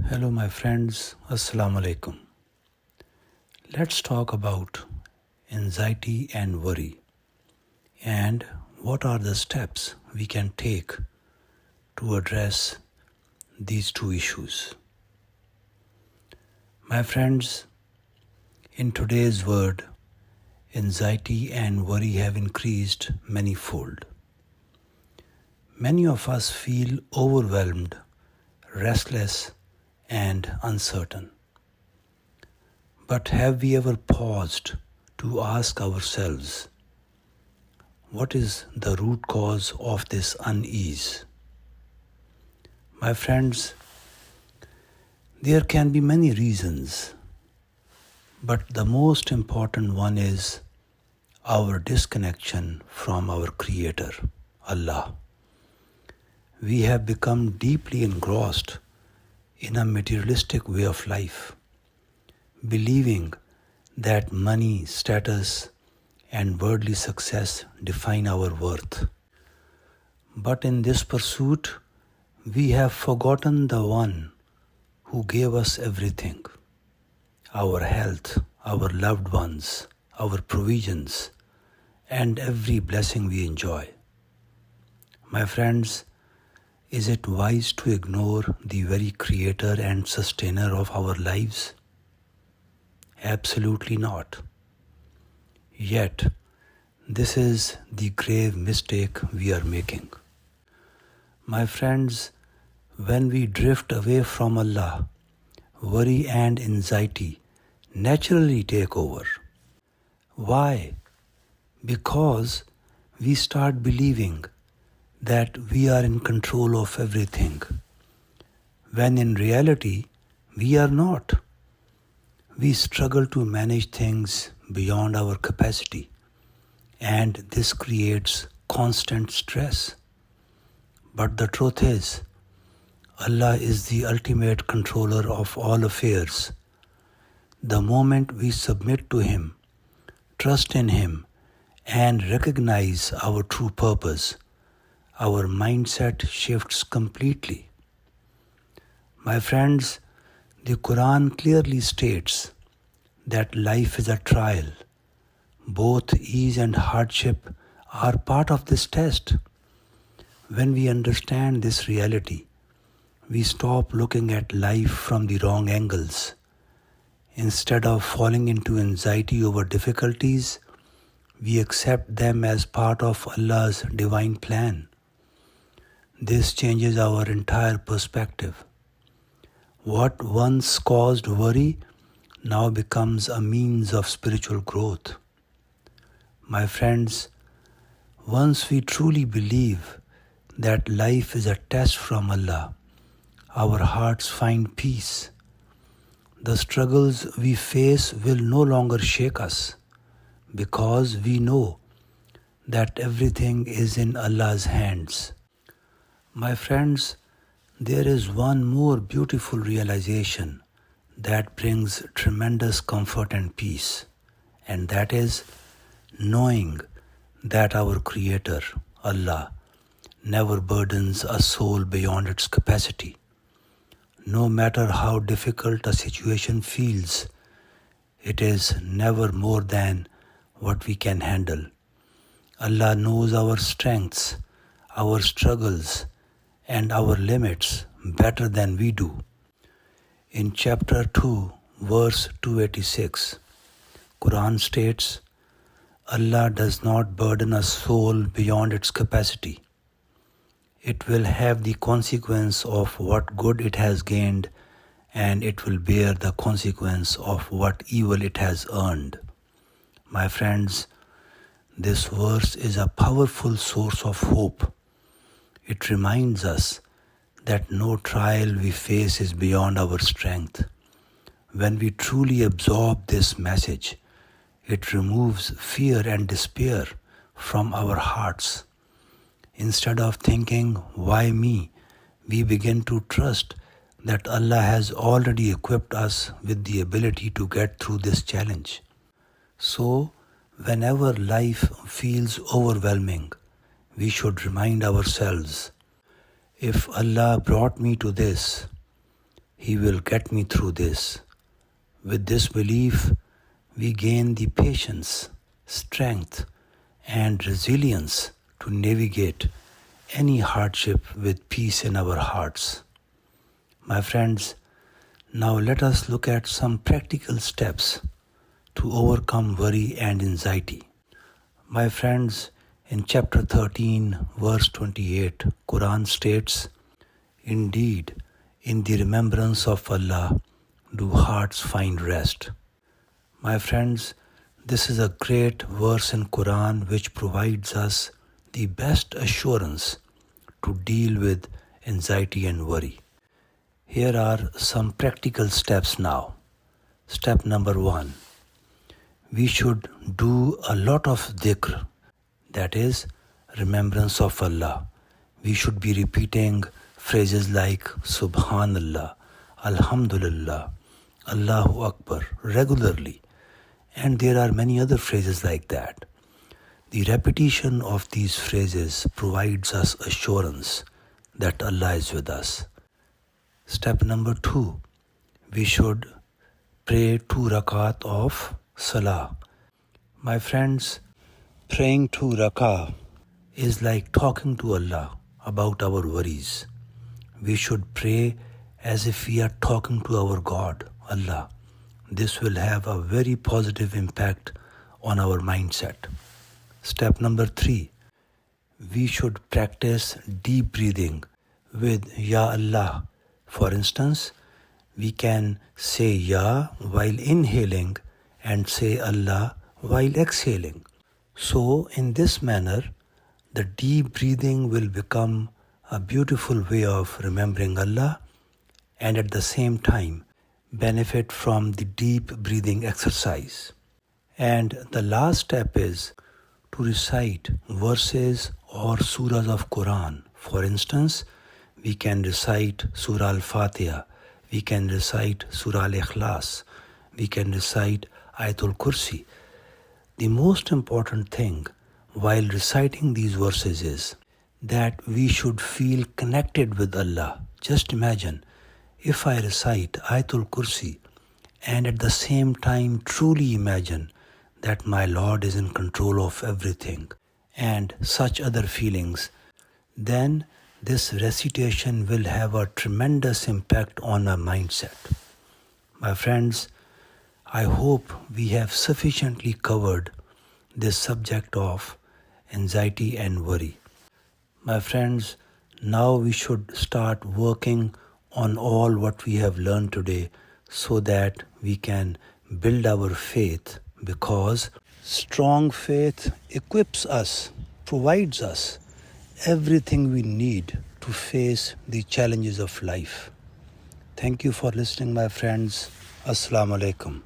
Hello, my friends. Assalamu alaikum. Let's talk about anxiety and worry and what are the steps we can take to address these two issues. My friends, in today's world, anxiety and worry have increased manyfold. Many of us feel overwhelmed, restless, and uncertain. But have we ever paused to ask ourselves, what is the root cause of this unease? My friends, there can be many reasons, but the most important one is our disconnection from our Creator, Allah. We have become deeply engrossed in a materialistic way of life, believing that money, status, and worldly success define our worth. But in this pursuit, we have forgotten the one who gave us everything: our health, our loved ones, our provisions, and every blessing we enjoy. My friends, is it wise to ignore the very creator and sustainer of our lives? Absolutely not. Yet, this is the grave mistake we are making. My friends, when we drift away from Allah, worry and anxiety naturally take over. Why? Because we start believing that we are in control of everything, when in reality we are not. We struggle to manage things beyond our capacity, and this creates constant stress. But the truth is, Allah is the ultimate controller of all affairs. The moment we submit to Him, trust in Him, and recognize our true purpose, our mindset shifts completely. My friends, the Quran clearly states that life is a trial. Both ease and hardship are part of this test. When we understand this reality, we stop looking at life from the wrong angles. Instead of falling into anxiety over difficulties, we accept them as part of Allah's divine plan. This changes our entire perspective. What once caused worry now becomes a means of spiritual growth. My friends, once we truly believe that life is a test from Allah, our hearts find peace. The struggles we face will no longer shake us because we know that everything is in Allah's hands. My friends, there is one more beautiful realization that brings tremendous comfort and peace, and that is knowing that our Creator, Allah, never burdens a soul beyond its capacity. No matter how difficult a situation feels, it is never more than what we can handle. Allah knows our strengths, our struggles, and our limits better than we do. In chapter 2, verse 286, Quran states, Allah does not burden a soul beyond its capacity. It will have the consequence of what good it has gained, and it will bear the consequence of what evil it has earned. My friends, this verse is a powerful source of hope. It reminds us that no trial we face is beyond our strength. When we truly absorb this message, it removes fear and despair from our hearts. Instead of thinking, why me, we begin to trust that Allah has already equipped us with the ability to get through this challenge. So, whenever life feels overwhelming, we should remind ourselves, if Allah brought me to this, He will get me through this. With this belief, we gain the patience, strength, and resilience to navigate any hardship with peace in our hearts. My friends, now let us look at some practical steps to overcome worry and anxiety. My friends, in chapter 13, verse 28, Quran states, "Indeed, in the remembrance of Allah do hearts find rest." My friends, this is a great verse in Quran which provides us the best assurance to deal with anxiety and worry. Here are some practical steps now. Step number 1. We should do a lot of dhikr, that is, remembrance of Allah. We should be repeating phrases like Subhanallah, Alhamdulillah, Allahu Akbar regularly. And there are many other phrases like that. The repetition of these phrases provides us assurance that Allah is with us. Step number 2. We should pray 2 rakat of Salah. My friends, praying 2 rakah is like talking to Allah about our worries. We should pray as if we are talking to our God, Allah. This will have a very positive impact on our mindset. Step number 3. We should practice deep breathing with Ya Allah. For instance, we can say Ya while inhaling and say Allah while exhaling. So in this manner, the deep breathing will become a beautiful way of remembering Allah and at the same time benefit from the deep breathing exercise. And the last step is to recite verses or surahs of Quran. For instance, we can recite Surah Al-Fatiha, we can recite Surah Al-Ikhlas, we can recite Ayatul Kursi. The most important thing while reciting these verses is that we should feel connected with Allah. Just imagine if I recite Ayatul Kursi and at the same time truly imagine that my Lord is in control of everything and such other feelings, then this recitation will have a tremendous impact on our mindset. My friends, I hope we have sufficiently covered this subject of anxiety and worry. My friends, now we should start working on all what we have learned today so that we can build our faith, because strong faith equips us, provides us everything we need to face the challenges of life. Thank you for listening, my friends. Assalamu alaikum.